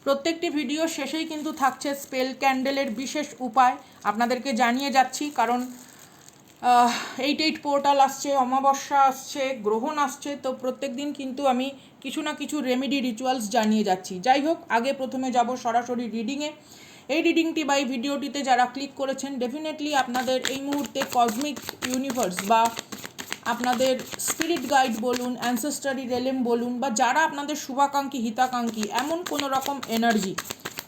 প্রত্যেকটি ভিডিও শেষেই কিন্তু থাকছে স্পেল ক্যান্ডেলের বিশেষ উপায় আপনাদেরকে জানিয়ে যাচ্ছি, কারণ 8/8 পোর্টাল আসছে, অমাবস্যা আসছে, গ্রহণ আসছে, তো প্রত্যেক দিন কিন্তু আমি কিছু না কিছু রেমেডি রিচুয়ালস জানিয়ে যাচ্ছি। যাই হোক, আগে প্রথমে যাব সরাসরি রিডিংয়ে। এই রিডিংটি বা এই ভিডিওটিতে যারা ক্লিক করেছেন, ডেফিনেটলি আপনাদের এই মুহূর্তে কসমিক ইউনিভার্স বা আপনাদের স্পিরিট গাইড বলুন, অ্যানসেস্টারি রেলেম বলুন, বা যারা আপনাদের শুভাকাঙ্ক্ষী হিতাকাঙ্ক্ষী এমন কোনো রকম এনার্জি,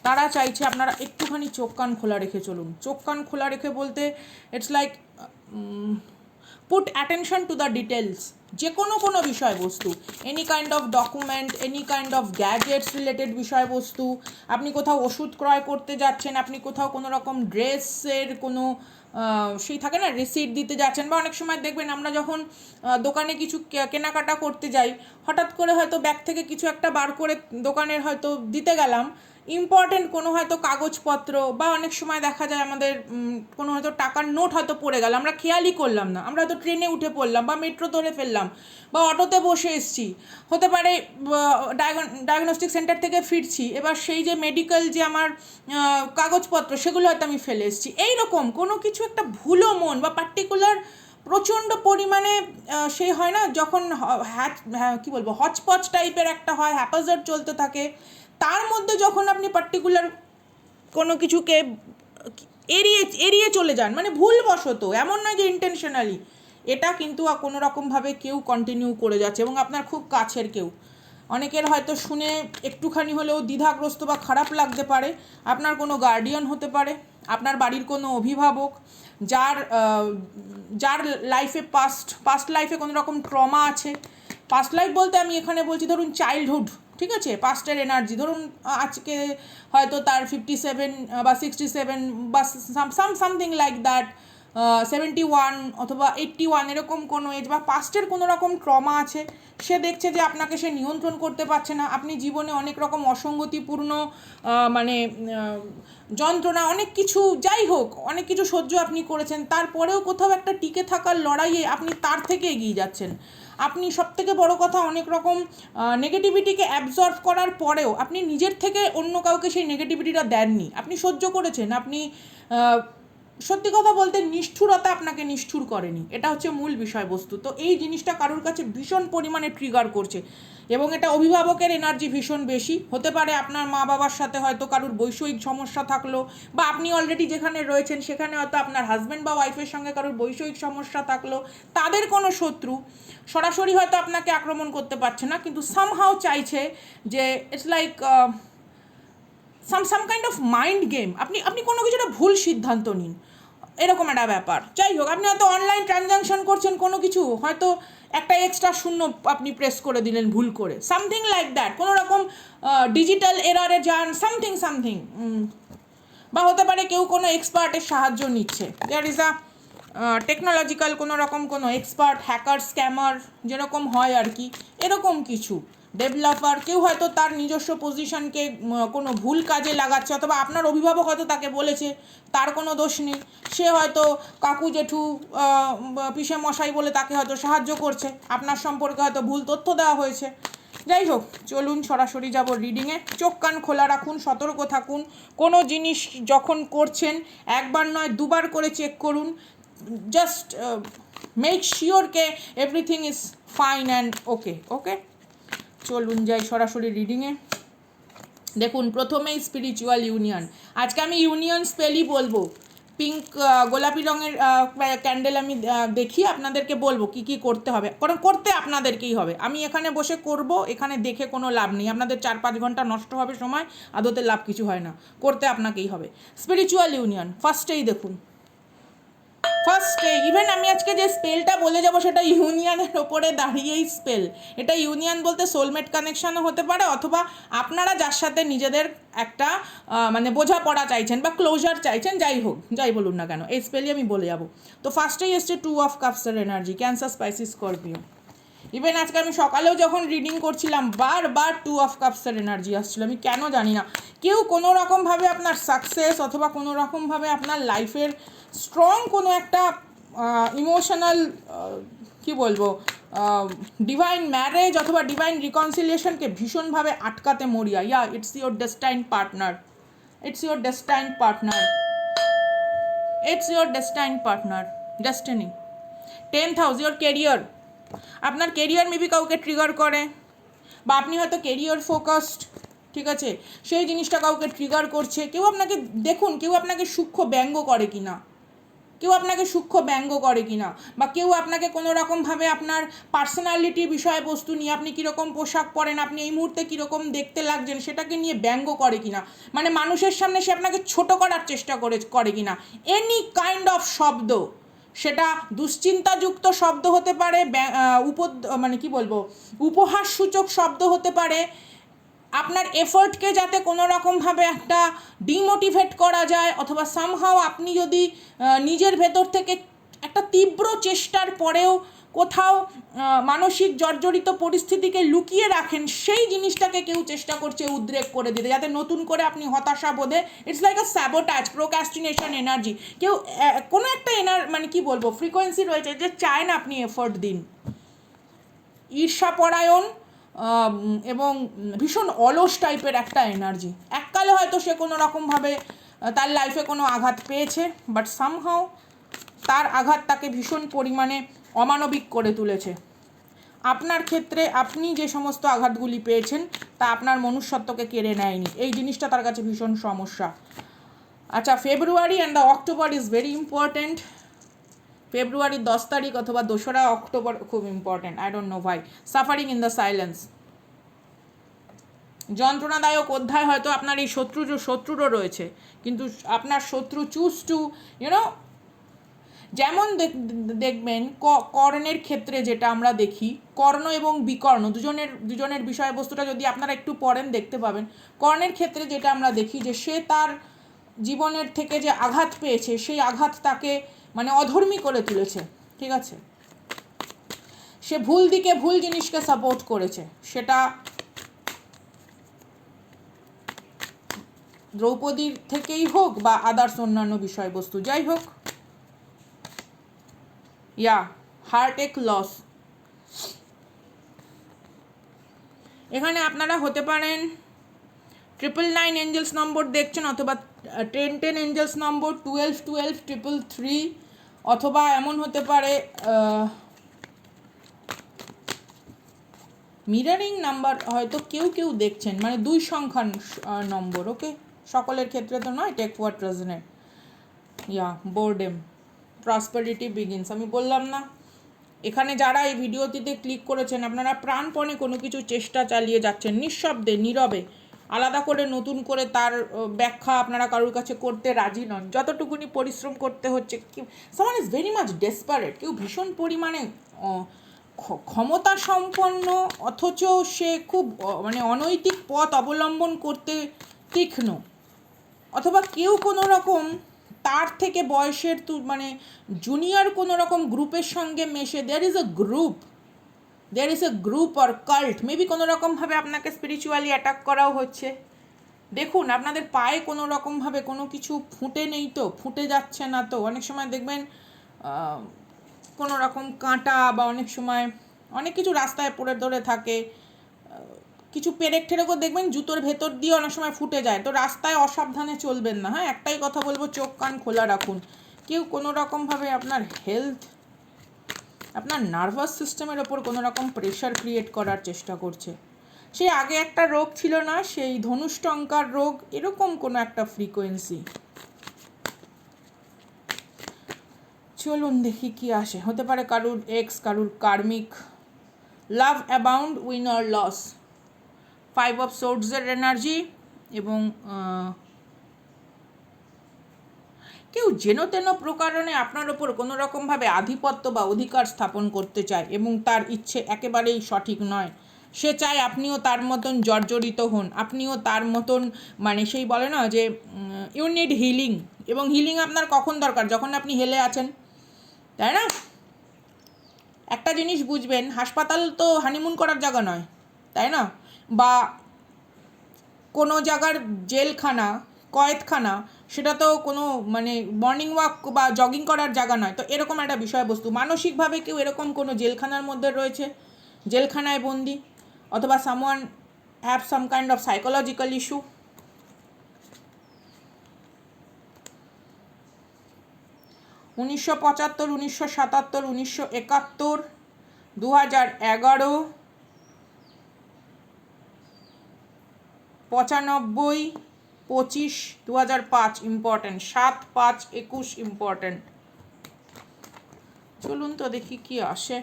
তারা চাইছে আপনারা একটুখানি চোখ কান খোলা রেখে চলুন। চোখ কান খোলা রেখে বলতে it's like put attention to the details. যে কোনো বিষয়বস্তু, any kind of document, any kind of gadgets related বিষয়বস্তু, আপনি কোথাও ওষুধ ক্রয় করতে যাচ্ছেন, আপনি কোথাও কোনো রকম ড্রেসের কোনো সেই থাকে না রিসিট দিতে যাচ্ছেন, বা অনেক সময় দেখবেন আমরা যখন দোকানে কিছু কেনাকাটা করতে যাই, হঠাৎ করে হয়তো ব্যাগ থেকে কিছু একটা বার করে দোকানের হয়তো দিতে গেলাম, ইম্পর্টেন্ট কোনো হয়তো কাগজপত্র, বা অনেক সময় দেখা যায় আমাদের কোনো হয়তো টাকার নোট হয়তো পড়ে গেল, আমরা খেয়ালই করলাম না, আমরা হয়তো ট্রেনে উঠে পড়লাম বা মেট্রো ধরে ফেললাম বা অটোতে বসে এসেছি, হতে পারে ডায়াগনস্টিক সেন্টার থেকে ফিরছি, এবার সেই যে মেডিকেল যে আমার কাগজপত্র সেগুলো হয়তো আমি ফেলে এসেছি। এইরকম কোনো কিছু একটা ভুলো মন বা পার্টিকুলার প্রচণ্ড পরিমাণে সেই হয় না যখন কী বলবো হচপচ টাইপের একটা হয়, হ্যাপাজার্ড চলতে থাকে, তার মধ্যে যখন আপনি পার্টিকুলার কোনো কিছুকে এড়িয়ে চলে যান, মানে ভুলবশত, এমন নয় যে ইন্টেনশনালি, এটা কিন্তু কোনো রকমভাবে কেউ কন্টিনিউ করে যাচ্ছে এবং আপনার খুব কাছের কেউ। অনেকের হয়তো শুনে একটুখানি হলেও দ্বিধাগ্রস্ত বা খারাপ লাগতে পারে। আপনার কোনো গার্ডিয়ান হতে পারে, আপনার বাড়ির কোনো অভিভাবক, যার লাইফে পাস্ট লাইফে কোনো রকম ট্রমা আছে। পাস্ট লাইফ বলতে আমি এখানে বলছি ধরুন চাইল্ডহুড, ঠিক আছে, পাস্টের এনার্জি, ধরুন আজকে হয়তো তার 57 বা 67 বা সামথিং লাইক দ্যাট, 71 অথবা 81 এরকম কোনো এজ বা পাস্টের কোনো রকম ট্রমা আছে। সে দেখছে যে আপনাকে সে নিয়ন্ত্রণ করতে পারছে না, আপনি জীবনে অনেক রকম অসঙ্গতিপূর্ণ মানে যন্ত্রণা, অনেক কিছু, যাই হোক অনেক কিছু সহ্য আপনি করেছেন, তারপরেও কোথাও একটা টিকে থাকার লড়াইয়ে আপনি তার থেকে এগিয়ে যাচ্ছেন। আপনি সবথেকে বড় কথা, অনেক রকম নেগেটিভিটিকে অ্যাবজর্ব করার পরেও আপনি নিজের থেকে অন্য কাউকে সেই নেগেটিভিটিটা দেননি, আপনি সহ্য করেছেন। আপনি সত্যি কথা বলতে নিষ্ঠুরতা আপনাকে নিষ্ঠুর করেনি, এটা হচ্ছে মূল বিষয়বস্তু। তো এই জিনিসটা কারোর কাছে ভীষণ পরিমাণে ট্রিগার করছে এবং এটা অভিভাবকের এনার্জি ভীষণ বেশি হতে পারে। আপনার মা বাবার সাথে হয়তো কারোর বৈষয়িক সমস্যা থাকলো, বা আপনি অলরেডি যেখানে রয়েছেন সেখানে হয়তো আপনার হাজব্যান্ড বা ওয়াইফের সঙ্গে কারোর বৈষয়িক সমস্যা থাকলো, তাদের কোনো শত্রু সরাসরি হয়তো আপনাকে আক্রমণ করতে পারছে না, কিন্তু সামহাও চাইছে যে it's like some kind of mind game, আপনি কোনো কিছুটা ভুল সিদ্ধান্ত নিন, এরকম একটা ব্যাপার। যাই হোক, আপনি হয়তো অনলাইন ট্রানজ্যাকশন করছেন, কোনো কিছু হয়তো একটা এক্সট্রা শূন্য আপনি প্রেস করে দিলেন ভুল করে, সামথিং লাইক দ্যাট, কোনো রকম ডিজিটাল এরারে যান, সামথিং, বা হতে পারে কেউ কোনো এক্সপার্টের সাহায্য নিচ্ছে, দেয়ার ইজ আ টেকনোলজিক্যাল কোনো রকম কোনো এক্সপার্ট, হ্যাকার, স্ক্যামার যেরকম হয় আর কি, এরকম কিছু ডেভেলপার, কেউ হয়তো তার নিজস্ব পজিশনকে কোনো ভুল কাজে লাগাচ্ছে, অথবা আপনার অভিভাবক হয়তো তাকে বলেছে, তার কোনো দোষ নেই, সে হয়তো কাকু জেঠু পিসে মশাই বলে তাকে হয়তো সাহায্য করছে, আপনার সম্পর্কে হয়তো ভুল তথ্য দেওয়া হয়েছে। যাই হোক, চলুন সরাসরি যাব রিডিংয়ে। চোখ কান খোলা রাখুন, সতর্ক থাকুন, কোনো জিনিস যখন করছেন একবার নয় দুবার করে চেক করুন, just make sure K everything is fine and okay. চলুন যাই সরাসরি রিডিংয়ে। দেখুন, প্রথমেই স্পিরিচুয়াল ইউনিয়ন। আজকে আমি ইউনিয়ন স্পেলই বলবো, পিঙ্ক গোলাপি রঙের ক্যান্ডেল আমি দেখি, আপনাদেরকে বলবো কি কি করতে হবে, কারণ করতে আপনাদেরকেই হবে। আমি এখানে বসে করব, এখানে দেখে কোনো লাভ নেই, আপনাদের 4-5 ঘন্টা নষ্ট হবে সময়, আদতে লাভ কিছু হয় না, করতে আপনাকেই হবে। স্পিরিচুয়াল ইউনিয়ন ফার্স্টেই দেখুন, ইভেন আমি আজকে যে স্পেলটা বলে যাব সেটা ইউনিয়নের ওপরে দাঁড়িয়েই স্পেল। এটা ইউনিয়ন বলতে সোলমেট কানেকশানও হতে পারে, অথবা আপনারা যার সাথে নিজেদের একটা মানে বোঝাপড়া চাইছেন বা ক্লোজার চাইছেন, যাই বলুন না কেন, এই স্পেলই আমি বলে যাব। তো ফার্স্টেই এসছে 2 অফ কাপসের energy, Cancer, Pisces, Scorpio. Even আজকে আমি সকালেও যখন রিডিং করছিলাম বারবার 2 অফ কাপসের এনার্জি আসছিল, আমি কেন জানি না। কেউ কোনো রকমভাবে আপনার সাকসেস অথবা কোনো রকমভাবে আপনার লাইফের স্ট্রং কোনো একটা ইমোশনাল কী বলবো ডিভাইন ম্যারেজ অথবা ডিভাইন রিকনসিলিয়েশনকে ভীষণভাবে আটকাতে মরিয়া। Yeah, it's your destined partner, it's your destined partner, it's your destined partner, destiny. 10th house, your career. আপনার কেরিয়ার মেবি কাউকে ট্রিগার করে, বা আপনি হয়তো কেরিয়ার ফোকাসড, ঠিক আছে, সেই জিনিসটা কাউকে ট্রিগার করছে। কেউ আপনাকে দেখুন, কেউ আপনাকে সূক্ষ্ম ব্যঙ্গ করে কি না, কেউ আপনাকে সূক্ষ্ম ব্যঙ্গ করে কি না, বা কেউ আপনাকে কোনো রকমভাবে আপনার পার্সোনালিটির বিষয়বস্তু নিয়ে, আপনি কীরকম পোশাক পরেন, আপনি এই মুহূর্তে কীরকম দেখতে লাগছেন, সেটাকে নিয়ে ব্যঙ্গ করে কি না, মানে মানুষের সামনে সে আপনাকে ছোট করার চেষ্টা করে কি না। এনি কাইন্ড অফ শব্দ, সেটা দুশ্চিন্তাযুক্ত শব্দ হতে পারে, মানে কি বলবো, উপহাসসূচক শব্দ হতে পারে, আপনার এফোর্টকে যাতে কোনো রকমভাবে একটা ডিমোটিভেট করা যায়, অথবা সামহাও আপনি যদি নিজের ভেতর থেকে একটা তীব্র চেষ্টার পরেও কোথাও মানসিক জর্জরিত পরিস্থিতিকে লুকিয়ে রাখেন, সেই জিনিসটাকে কেউ চেষ্টা করছে উদ্রেক করে দিতে, যাতে নতুন করে আপনি হতাশা বোধে, it's like a sabotage, procrastination energy. কেউ কোনো একটা মানে কি বলবো, ফ্রিকোয়েন্সি রয়েছে যে চায় না আপনি এফোর্ট দিন। ঈর্ষাপরায়ণ এবং ভীষণ অলস টাইপের একটা এনার্জি। এককালে হয়তো সে কোনো রকমভাবে তার লাইফে কোনো আঘাত পেয়েছে, বাট সামহাও তার আঘাত তাকে ভীষণ পরিমাণে অমানবিক করে তুলেছে। আপনার ক্ষেত্রে আপনি যে সমস্ত আঘাতগুলি পেয়েছেন তা আপনার মনুষ্যত্বকে কেড়ে নেয়নি, এই জিনিসটা তার কাছে ভীষণ সমস্যা। আচ্ছা, ফেব্রুয়ারি and the October is very important. ফেব্রুয়ারির 10 তারিখ অথবা 2রা অক্টোবর খুব ইম্পর্ট্যান্ট, আই ডোন্ট নো ভাই। সাফারিং ইন দ্য সাইলেন্স, যন্ত্রণাদায়ক অধ্যায় হয়তো আপনার এই শত্রুরও রয়েছে, কিন্তু আপনার শত্রু চুজ টু ইউনো, যেমন দেখবেন কর্ণের ক্ষেত্রে যেটা আমরা দেখি, কর্ণ এবং বিকর্ণ দুজনের বিষয়বস্তুটা যদি আপনারা একটু পড়েন দেখতে পাবেন। কর্ণের ক্ষেত্রে যেটা আমরা দেখি যে সে তার জীবনের থেকে যে আঘাত পেয়েছে, সেই আঘাত তাকে মানে অধর্মী করে তুলেছে, ঠিক আছে। সে ভুল দিকে ভুল জিনিসকে সাপোর্ট করেছে, সেটা দ্রৌপদীর থেকেই হোক বা আদার্স অন্যান্য বিষয়বস্তু, যাই হোক। ইয়া, হার্ট এক লস। এখানে আপনারা হতে পারেন 999 এঞ্জেলস নম্বর দেখছেন, অথবা 1010 এঞ্জেলস নম্বর, 1212 333, অথবা এমন হতে পারে মিরারিং নাম্বার হয়তো কেউ দেখছেন, মানে 2 সংখ্যার নম্বর। ওকে, সকলের ক্ষেত্রে তো নয়। Take what resonate. Yeah, boredom, prosperity begins. আমি বললাম না, এখানে যারা এই ভিডিওটিতে ক্লিক করেছেন আপনারা প্রাণপণে কোনো কিছু চেষ্টা চালিয়ে যাচ্ছেন, নিঃশব্দে, নীরবে, আলাদা করে নতুন করে তার ব্যাখ্যা আপনারা কারোর কাছে করতে রাজি নন। যতটুকুনি পরিশ্রম করতে হচ্ছে, সামান ইজ ভেরি মাচ ডেসপারেট, কেউ ভীষণ পরিমাণে ক্ষমতা সম্পন্ন, অথচ সে খুব মানে অনৈতিক পথ অবলম্বন করতে তীক্ষ্ণ, অথবা কেউ কোনো রকম তার থেকে বয়সের মানে জুনিয়র কোনো রকম গ্রুপের সঙ্গে মেশে, there is a group or cult, maybe কোনো রকমভাবে আপনাকে স্পিরিচুয়ালি অ্যাটাক করাও হচ্ছে। দেখুন, আপনাদের পায়ে কোনো রকমভাবে কোনো কিছু ফুটে নেই তো, ফুটে যাচ্ছে না তো। অনেক সময় দেখবেন কোনো রকম কাঁটা বা অনেক সময় অনেক কিছু রাস্তায় পড়ে ধরে থাকে, কিছু পেরেক ঠেরেকও দেখবেন জুতোর ভেতর দিয়ে অনেক সময় ফুটে যায়। তো রাস্তায় অসাবধানে চলবেন না, হ্যাঁ, একটাই কথা বলবো, চোখ কান খোলা রাখুন। কেউ কোনো রকমভাবে আপনার হেলথ, আপনার নার্ভাস সিস্টেমের ওপর কোনো রকম প্রেশার ক্রিয়েট করার চেষ্টা করছে। সেই আগে একটা রোগ ছিল না, সেই ধনুষ্টঙ্কার রোগ, এরকম কোনো একটা ফ্রিকোয়েন্সি। চলুন দেখি কি আসে। হতে পারে কারুর এক্স, কারুর karmic. Love abound, win or loss, 5 of সোর্ডসের এনার্জি, এবং কেউ যেন তেন প্রকারণে আপনার ওপর কোনো রকমভাবে আধিপত্য বা অধিকার স্থাপন করতে চায়, এবং তার ইচ্ছে একেবারেই সঠিক নয়। সে চায় আপনিও তার মতন জর্জরিত হন, আপনিও তার মতন, মানে সেই বলে না যে ইউ নিড হিলিং, এবং হিলিং আপনার কখন দরকার, যখন আপনি হেলে আছেন, তাই না? একটা জিনিস বুঝবেন, হাসপাতাল তো হানিমুন করার জায়গা নয়, তাই না? বা কোনো জায়গার জেলখানা কয়েদখানা, সেটা তো কোনো মানে মর্নিং ওয়াক বা জগিং করার জায়গা নয়। তো এরকম একটা বিষয়বস্তু, মানসিকভাবে কেউ এরকম কোনো জেলখানার মধ্যে রয়েছে, জেলখানায় বন্দি, অথবা someone have some kind of psychological issue. উনিশশো 1977, 1971, 2011, 95, 25, 2005 ইম্পর্টেন্ট, 7-5-21 ইম্পর্টেন্ট। চলুন তো দেখি কি আসে।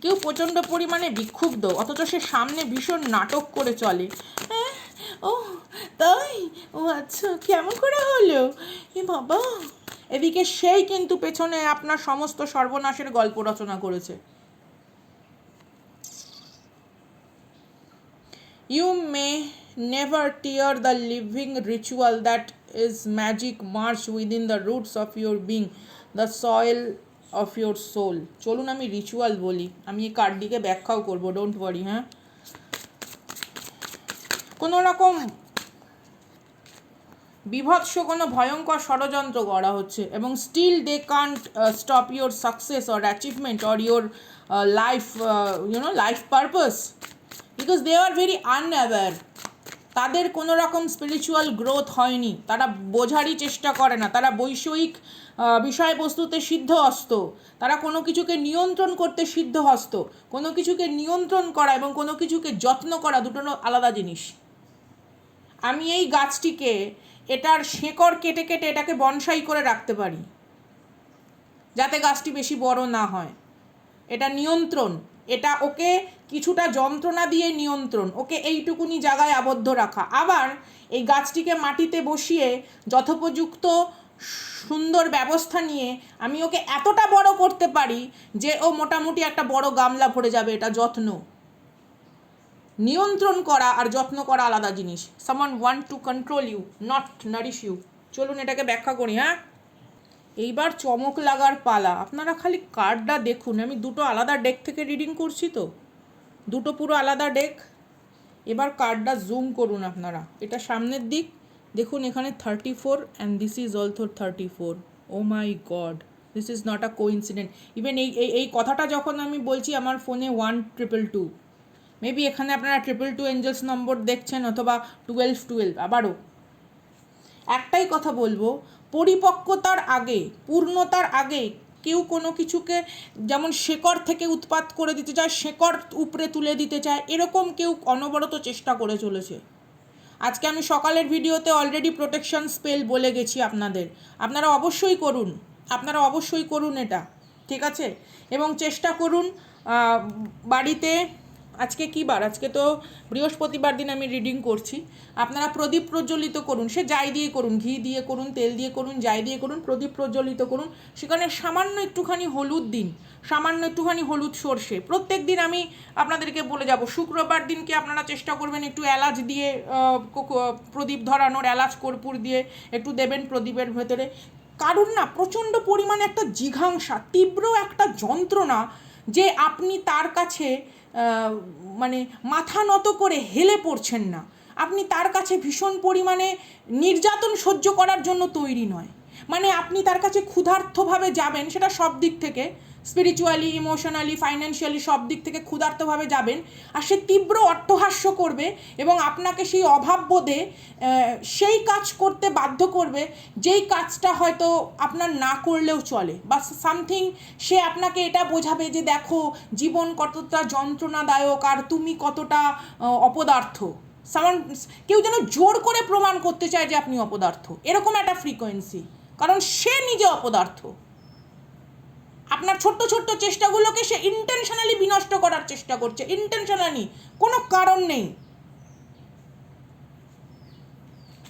কেউ প্রচণ্ড পরিমাণে বিক্ষুব্ধ, অথচ সে সামনে ভীষণ নাটক করে চলে। ও তাই, ও আচ্ছা, কেমন করে হলো এ বাবা। এদিকে সেই কিন্তু পেছনে আপনার সমস্ত সর্বনাশের গল্প রচনা করেছে। You may never tear the living ritual that is magic march within the roots of your being, the soil of your soul. চলুন আমি রিচুয়াল বলি, আমি এই কার্ডটিকে ব্যাখ্যাও করব, ডোন্ট ওয়ারি। হ্যাঁ, কোনো রকম বিভৎস কোনো ভয়ঙ্কর ষড়যন্ত্র করা হচ্ছে, এবং still they can't stop your success or achievement or your life life purpose, because they are very unaware. তাদের কোনো রকম স্পিরিচুয়াল গ্রোথ হয়নি, তারা বোঝারই চেষ্টা করে না, তারা বৈষয়িক বিষয়বস্তুতে সিদ্ধহস্ত, তারা কোনো কিছুকে নিয়ন্ত্রণ করতে সিদ্ধহস্ত। কোনো কিছুকে নিয়ন্ত্রণ করা এবং কোনো কিছুকে যত্ন করা দুটো আলাদা জিনিস। আমি এই গাছটিকে এটার শেকড় কেটে কেটে এটাকে বনসাই করে রাখতে পারি, যাতে গাছটি বেশি বড় না হয়। এটা নিয়ন্ত্রণ, এটা ওকে কিছুটা যন্ত্রণা দিয়ে নিয়ন্ত্রণ, ওকে এইটুকুনি জায়গায় আবদ্ধ রাখা। আবার এই গাছটিকে মাটিতে বসিয়ে যথোপযুক্ত সুন্দর ব্যবস্থা নিয়ে আমি ওকে এতটা বড় করতে পারি যে ও মোটামুটি একটা বড় গামলা ভরে যাবে। এটা যত্ন। নিয়ন্ত্রণ করা আর যত্ন করা আলাদা জিনিস। Someone want to control you, not nourish you. চলুন এটাকে ব্যাখ্যা করি। হ্যাঁ, এইবার চমক লাগার পালা। আপনারা খালি কার্ডটা দেখুন, আমি দুটো আলাদা ডেক থেকে রিডিং করছি, তো দুটো পুরো আলাদা ডেক। এবার কার্ডটা জুম করুন আপনারা, এটা সামনের দিক দেখুন, এখানে 34 and this is also 34। Oh my God, this is not a coincident. Even এই কথাটা যখন আমি বলছি আমার ফোনে 1222, মেবি এখানে আপনারা 222 এঞ্জেলস নম্বর দেখছেন, অথবা 1212। আবারও একটাই কথা বলবো, পরিপক্কতার আগে, পূর্ণতার আগে কেউ কোনো কিছুকে যেমন শেকড় থেকে উৎপাত করে দিতে চায়, শেকড় উপরে তুলে দিতে চায়, এরকম কেউ অনবরত চেষ্টা করে চলেছে। আজকে আমি সকালের ভিডিওতে অলরেডি প্রোটেকশন স্পেল বলে গেছি আপনাদের, আপনারা অবশ্যই করুন, আপনারা অবশ্যই করুন এটা, ঠিক আছে? এবং চেষ্টা করুন বাড়িতে, আজকে কী বার, আজকে তো বৃহস্পতিবার দিন আমি রিডিং করছি, আপনারা প্রদীপ প্রজ্বলিত করুন, সে যাই দিয়ে করুন, ঘি দিয়ে করুন, তেল দিয়ে করুন, যাই দিয়ে করুন, প্রদীপ প্রজ্বলিত করুন। সেখানে সামান্য একটুখানি হলুদ দিন, সামান্য একটুখানি হলুদ সর্ষে। প্রত্যেক দিন আমি আপনাদেরকে বলে যাব, শুক্রবার দিনকে আপনারা চেষ্টা করবেন একটু এলাচ দিয়ে প্রদীপ ধরানোর, এলাচ কর্পূর দিয়ে একটু দেবেন প্রদীপের ভেতরে। কারণ না, প্রচণ্ড পরিমাণে একটা জিঘাংসা, তীব্র একটা যন্ত্রণা, যে আপনি তার কাছে মানে মাথা নত করে হেলে পড়ছেন না, আপনি তার কাছে ভীষণ পরিমাণে নির্যাতন সহ্য করার জন্য তৈরি নয়। মানে আপনি তার কাছে ক্ষুধার্তভাবে যাবেন, সেটা সব দিক থেকে, স্পিরিচুয়ালি, ইমোশনালি, ফাইন্যান্সিয়ালি, সব দিক থেকে ক্ষুধার্তভাবে যাবেন, আর সে তীব্র অট্টহাস্য করবে এবং আপনাকে সেই অভাববোধে সেই কাজ করতে বাধ্য করবে, যেই কাজটা হয়তো আপনার না করলেও চলে, বা সামথিং সে আপনাকে এটা বোঝাবে যে দেখো জীবন কতটা যন্ত্রণাদায়ক আর তুমি কতটা অপদার্থ। কেউ যেন জোর করে প্রমাণ করতে চায় যে আপনি অপদার্থ, এরকম একটা ফ্রিকোয়েন্সি, কারণ সে নিজে অপদার্থ। আপনার ছোট্ট ছোট্ট চেষ্টাগুলোকে সে ইন্টেনশনালি বিনষ্ট করার চেষ্টা করছে, ইন্টেনশনালি, কোনো কারণ নেই।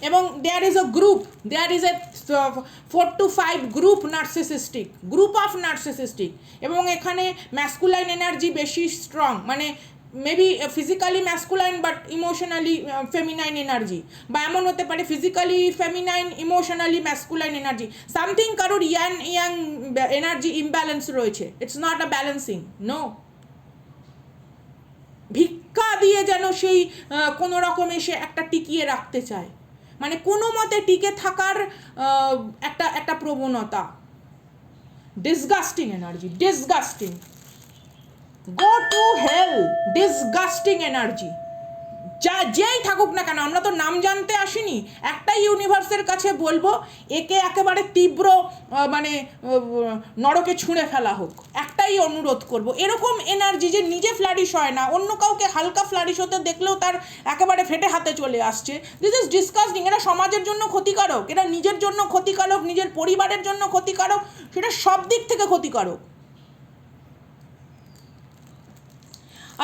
এবং there is a 4 to 5 group narcissistic, group of narcissistic, এবং এখানে ম্যাসকুলাইন এনার্জি বেশি স্ট্রং, মানে maybe physically masculine but emotionally feminine energy, বা এমন হতে পারে physically feminine, emotionally masculine energy, something কারোর ইয়াং এনার্জি ইমব্যালেন্স রয়েছে। It's not a balancing, no. ভিক্ষা ধাক্কা দিয়ে যেন সেই কোনো রকমে সে একটা টিকিয়ে রাখতে চায়, মানে কোনো মতে টিকে থাকার একটা একটা প্রবণতা। Disgusting energy, disgusting, go to hell, disgusting energy. যেই থাকুক না কেন, আমরা তো নাম জানতে আসিনি, একটাই ইউনিভার্সের কাছে বলবো একে একেবারে তীব্র মানে নরকে ছুঁড়ে ফেলা হোক, একটাই অনুরোধ করব। এরকম এনার্জি যে নিজে ফ্লারিশ হয় না, অন্য কাউকে হালকা ফ্লারিশ হতে দেখলেও তার একেবারে ফেটে হাতে চলে আসছে, দিস ইজ ডিসকাস্টিং। এরা সমাজের জন্য ক্ষতিকারক, এরা নিজের জন্য ক্ষতিকারক, নিজের পরিবারের জন্য ক্ষতিকারক, সেটা সব দিক থেকে ক্ষতিকারক।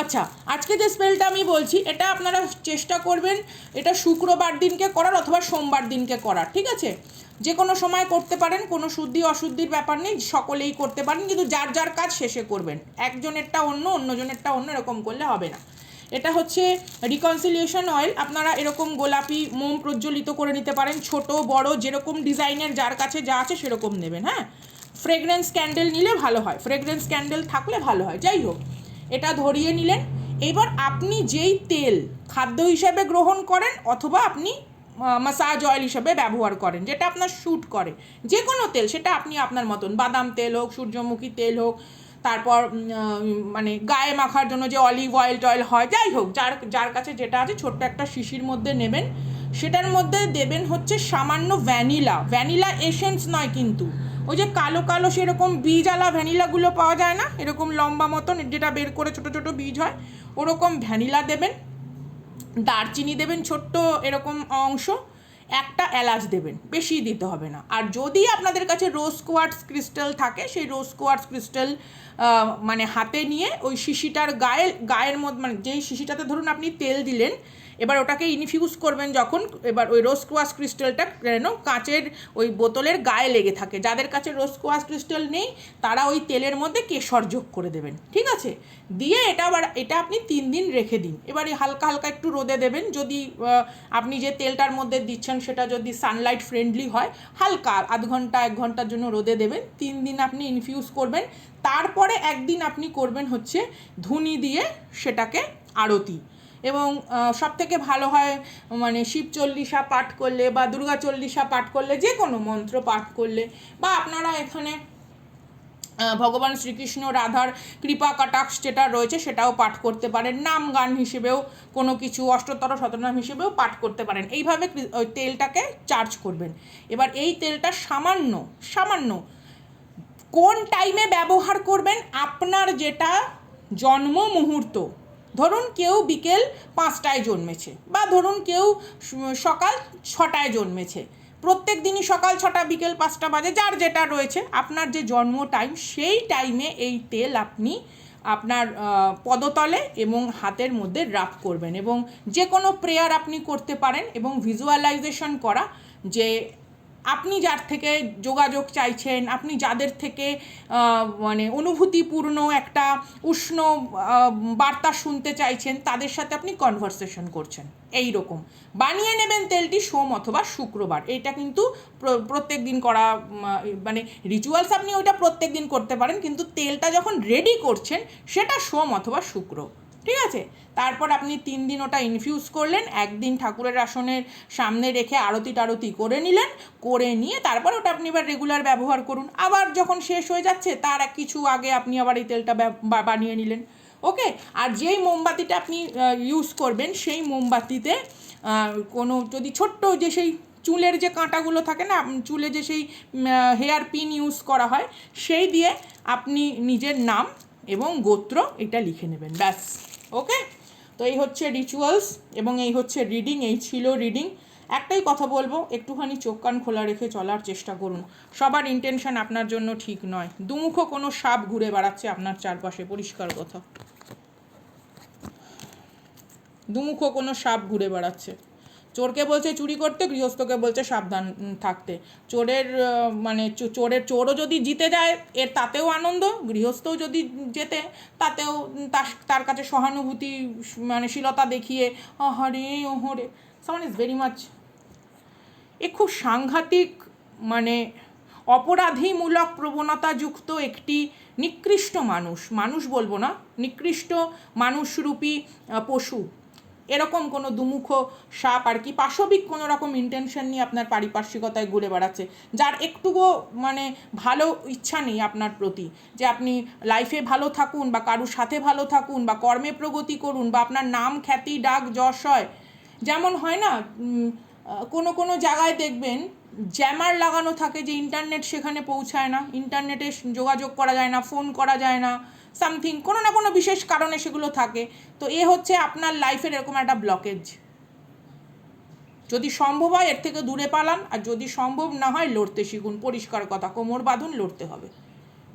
আচ্ছা, আজকে যে স্পেলটা আমি বলছি এটা আপনারা চেষ্টা করবেন এটা শুক্রবার দিনকে করার অথবা সোমবার দিনকে করার, ঠিক আছে? যে কোনো সময় করতে পারেন, কোনো শুদ্ধি অশুদ্ধির ব্যাপার নেই, সকলেই করতে পারেন, কিন্তু যার যার কাজ শেষে করবেন। একজনেরটা অন্য, অন্যজনেরটা অন্য, এরকম করলে হবে না। এটা হচ্ছে রিকনসিলিয়েশন অয়েল। আপনারা এরকম গোলাপি মোম প্রজ্বলিত করে নিতে পারেন, ছোট বড় যেরকম ডিজাইনের যার কাছে যা আছে সেরকম নেবেন। হ্যাঁ, ফ্রেগরেন্স ক্যান্ডেল নিলে ভালো হয়, ফ্রেগরেন্স ক্যান্ডেল থাকলে ভালো হয়। যাই হোক, এটা ধরিয়ে নিলেন। এবার আপনি যেই তেল খাদ্য হিসাবে গ্রহণ করেন অথবা আপনি মাসাজ অয়েল হিসাবে ব্যবহার করেন, যেটা আপনার শ্যুট করে, যে কোনো তেল, সেটা আপনি আপনার মতন, বাদাম তেল হোক, সূর্যমুখী তেল হোক, তারপর মানে গায়ে মাখার জন্য যে অলিভ অয়েল টয়েল হয়, যাই হোক, যার যার কাছে যেটা আছে ছোট্ট একটা শিশির মধ্যে নেবেন। সেটার মধ্যে দেবেন হচ্ছে সামান্য ভ্যানিলা, ভ্যানিলা এসেন্স নয় কিন্তু, ওই যে কালো কালো সেরকম বীজওয়ালা ভ্যানিলাগুলো পাওয়া যায় না, এরকম লম্বা মতন যেটা বের করে ছোটো ছোটো বীজ হয়, ওরকম ভ্যানিলা দেবেন। দারচিনি দেবেন ছোট্ট এরকম অংশ, একটা এলাচ দেবেন, বেশি দিতে হবে না। আর যদি আপনাদের কাছে রোজ কোয়ার্টজ ক্রিস্টাল থাকে, সেই রোজ কোয়ার্টজ ক্রিস্টাল মানে হাতে নিয়ে ওই শিশিটার গায়ের মধ্যে, মানে যেই শিশিটাতে ধরুন আপনি তেল দিলেন, এবার ওটাকে ইনফিউজ করবেন যখন, এবার ওই রোজ কোয়ার্টজ ক্রিস্টালটা যেন কাচের ওই বোতলের গায়ে লেগে থাকে। যাদের কাছে রোজ কোয়ার্টজ ক্রিস্টাল নেই তারা ওই তেলের মধ্যে কেশর যোগ করে দেবেন, ঠিক আছে? দিয়ে এটা আপনি 3 দিন রেখে দিন। এবারে হালকা হালকা একটু রোদে দেবেন, যদি আপনি যে তেলটার মধ্যে দিচ্ছেন সেটা যদি সানলাইট ফ্রেন্ডলি হয়, হালকা আধ ঘন্টা 1 ঘন্টার জন্য রোদে দেবেন। 3 দিন আপনি ইনফিউজ করবেন, তারপরে একদিন আপনি করবেন হচ্ছে ধুনি দিয়ে সেটাকে আরতি। এবং সবথেকে ভালো হয় মানে শিব চল্লিশা পাঠ করলে বা দুর্গা চল্লিশা পাঠ করলে, যে কোনো মন্ত্র পাঠ করলে, বা আপনারা এখানে ভগবান শ্রীকৃষ্ণ রাধার কৃপা কটাক্ষ যেটা রয়েছে সেটাও পাঠ করতে পারেন, নাম গান হিসেবেও কোনো কিছু অষ্টতর শতনাম হিসেবেও পাঠ করতে পারেন। এইভাবে ওই তেলটাকে চার্জ করবেন। এবার এই তেলটা সামান্য সামান্য কোন টাইমে ব্যবহার করবেন, আপনার যেটা জন্ম মুহূর্ত, ধরুন কেউ বিকেল 5টায় জন্মেছে, বা ধরুন কেউ সকাল 6টায় জন্মেছে, প্রত্যেক দিনই সকাল 6টা বিকেল 5টা বাজে, যার যেটা রয়েছে আপনার যে জন্ম টাইম, সেই টাইমে এই তেল আপনি আপনার পদতলে এবং হাতের মধ্যে রাব করবেন। এবং যে কোনো প্রেয়ার আপনি করতে পারেন, এবং ভিজুয়ালাইজেশন করা যে আপনি যার থেকে যোগাযোগ চাইছেন, আপনি যাদের থেকে মানে অনুভূতিপূর্ণ একটা উষ্ণ বার্তা শুনতে চাইছেন, তাদের সাথে আপনি কনভারসেশন করছেন। এই রকম বানিয়ে নেবেন তেলটি সোম অথবা শুক্রবার। এইটা কিন্তু প্রত্যেক দিন করা, মানে রিচুয়ালস আপনি ওইটা প্রত্যেক দিন করতে পারেন, কিন্তু তেলটা যখন রেডি করছেন সেটা সোম অথবা শুক্র, ঠিক আছে? তারপর আপনি 3 দিন ওটা ইনফিউজ করলেন, একদিন ঠাকুরের আসনের সামনে রেখে আরতি টারতি করে নিলেন, করে নিয়ে তারপর ওটা আপনি এবার রেগুলার ব্যবহার করুন। আবার যখন শেষ হয়ে যাচ্ছে তার কিছু আগে আপনি আবার এই তেলটা বানিয়ে নিলেন, ওকে? আর যেই মোমবাতিটা আপনি ইউজ করবেন, সেই মোমবাতিতে কোনো যদি ছোট্ট যে সেই চুলের যে কাঁটাগুলো থাকে না, চুলে যে সেই হেয়ার পিন ইউজ করা হয়, সেই দিয়ে আপনি নিজের নাম এবং গোত্র এটা লিখে নেবেন, ব্যাস, ওকে? তো এই হচ্ছে রিচুয়ালস এবং এই হচ্ছে রিডিং, এই ছিল রিডিং। একটাই কথা বলবো, একটুখানি চোখ কান খোলা রেখে চলার চেষ্টা করুন। সবার ইন্টেনশন আপনার জন্য ঠিক নয়। দুমুখো কোনো সাপ ঘুরে বেড়াচ্ছে আপনার চারপাশে, পরিষ্কার কথা, দুমুখো কোনো সাপ ঘুরে বেড়াচ্ছে। চোরকে বলছে চুরি করতে, গৃহস্থকে বলছে সাবধান থাকতে। চোরের মানে চোরও যদি জিতে যায় এর তাতেও আনন্দ, গৃহস্থও যদি জেতে তাতেও তার কাছে সহানুভূতি মানে শীলতা দেখিয়ে আহারে ওহরে, সামওয়ান ইজ ভেরি মাচ, এ খুব সাংঘাতিক মানে অপরাধীমূলক প্রবণতাযুক্ত একটি নিকৃষ্ট মানুষ বলবো না, নিকৃষ্ট মানুষরূপী পশু, এরকম কোনো দুমুখ সাপ আর কি পাশবিক কোনো রকম ইন্টেনশন নিয়ে আপনার পারিপার্শ্বিকতায় ঘুরে বেড়াচ্ছে, যার একটুও মানে ভালো ইচ্ছা নেই আপনার প্রতি, যে আপনি লাইফে ভালো থাকুন বা কারুর সাথে ভালো থাকুন বা কর্মে প্রগতি করুন বা আপনার নাম খ্যাতি ডাক যশ হয়। যেমন হয় না, কোনো কোনো জায়গায় দেখবেন জ্যামার লাগানো থাকে যে ইন্টারনেট সেখানে পৌঁছায় না, ইন্টারনেটে যোগাযোগ করা যায় না, ফোন করা যায় না, সামথিং কোনো না কোনো বিশেষ কারণে সেগুলো থাকে। তো এ হচ্ছে আপনার লাইফের এরকম একটা ব্লকেজ। যদি সম্ভব হয় এর থেকে দূরে পালান, আর যদি সম্ভব না হয় লড়তে শিখুন। পরিষ্কার কথা, কোমর বাঁধুন, লড়তে হবে।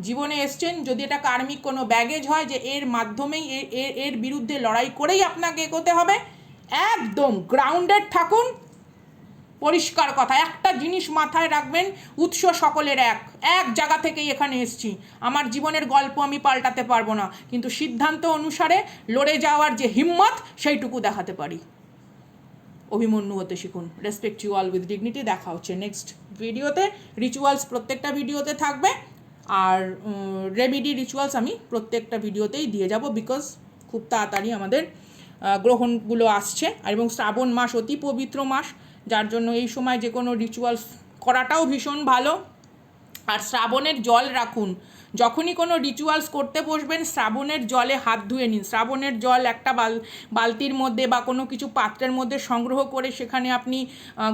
জীবনে এসছেন, যদি এটা কার্মিক কোনো ব্যাগেজ হয় যে এর মাধ্যমেই এর বিরুদ্ধে লড়াই করেই আপনাকে এগোতে হবে, একদম গ্রাউন্ডেড থাকুন। পরিষ্কার কথা, একটা জিনিস মাথায় রাখবেন, উৎস সকলের এক জায়গা থেকেই এখানে এসছি। আমার জীবনের গল্প আমি পাল্টাতে পারবো না, কিন্তু সিদ্ধান্ত অনুসারে লড়ে যাওয়ার যে হিম্মত সেইটুকু দেখাতে পারি। অভিমন্যু হতে শিখুন। Respect you all with dignity. দেখা হচ্ছে নেক্সট ভিডিওতে। রিচুয়ালস প্রত্যেকটা ভিডিওতে থাকবে, আর রেমেডি রিচুয়ালস আমি প্রত্যেকটা ভিডিওতেই দিয়ে যাব, বিকজ খুব তাড়াতাড়ি আমাদের গ্রহণগুলো আসছে, এবং শ্রাবণ মাস অতি পবিত্র মাস, যার জন্য এই সময় যে কোনো রিচুয়ালস করাটাও ভীষণ ভালো। আর শ্রাবণের জল রাখুন, যখনই কোনো রিচুয়ালস করতে বসবেন শ্রাবণের জলে হাত ধুয়ে নিন। শ্রাবণের জল একটা বালতির মধ্যে বা কোনো কিছু পাত্রের মধ্যে সংগ্রহ করে সেখানে আপনি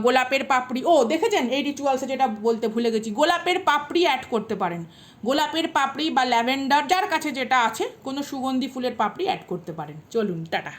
গোলাপের পাপড়ি, দেখেছেন এই রিচুয়ালসে যেটা বলতে ভুলে গেছি, গোলাপের পাপড়ি অ্যাড করতে পারেন। গোলাপের পাপড়ি বা ল্যাভেন্ডার, যার কাছে যেটা আছে, কোনো সুগন্ধি ফুলের পাপড়ি অ্যাড করতে পারেন। চলুন, টাটা।